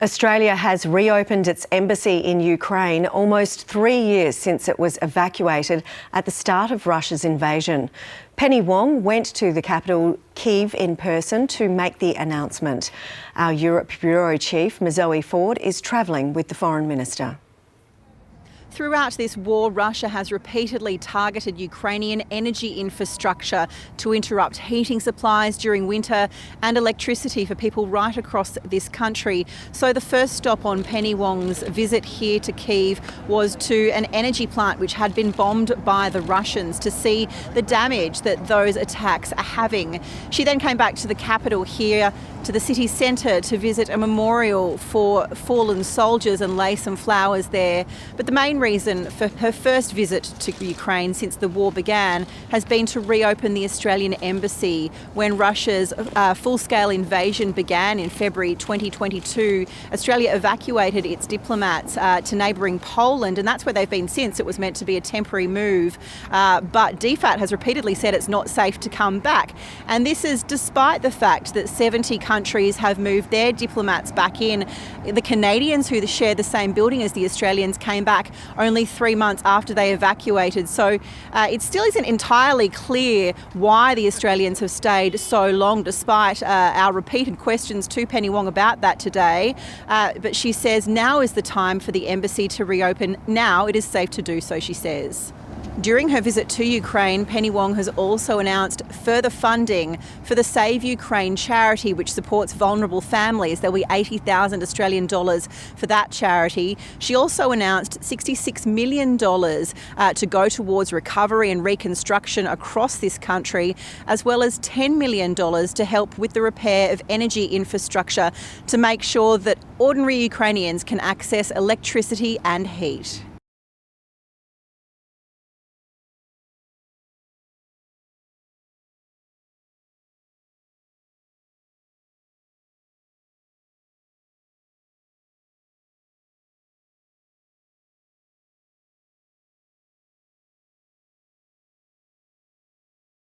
Australia has reopened its embassy in Ukraine almost 3 years since it was evacuated at the start of Russia's invasion. Penny Wong went to the capital, Kyiv, in person to make the announcement. Our Europe Bureau Chief, Zoe Ford, is travelling with the Foreign Minister. Throughout this war, Russia has repeatedly targeted Ukrainian energy infrastructure to interrupt heating supplies during winter and electricity for people right across this country. So the first stop on Penny Wong's visit here to Kyiv was to an energy plant which had been bombed by the Russians to see the damage that those attacks are having. She then came back to the capital here, to the city centre, to visit a memorial for fallen soldiers and lay some flowers there. But the main reason for her first visit to Ukraine since the war began has been to reopen the Australian embassy. When Russia's full-scale invasion began in February 2022, Australia evacuated its diplomats to neighbouring Poland, and that's where they've been since. It was meant to be a temporary move, but DFAT has repeatedly said it's not safe to come back. And this is despite the fact that 70 countries have moved their diplomats back in. The Canadians, who share the same building as the Australians, came back only 3 months after they evacuated. So it still isn't entirely clear why the Australians have stayed so long, despite our repeated questions to Penny Wong about that today. But she says now is the time for the embassy to reopen. Now it is safe to do so, she says. During her visit to Ukraine, Penny Wong has also announced further funding for the Save Ukraine charity, which supports vulnerable families. There'll be 80,000 Australian dollars for that charity. She also announced $66 million to go towards recovery and reconstruction across this country, as well as $10 million to help with the repair of energy infrastructure to make sure that ordinary Ukrainians can access electricity and heat.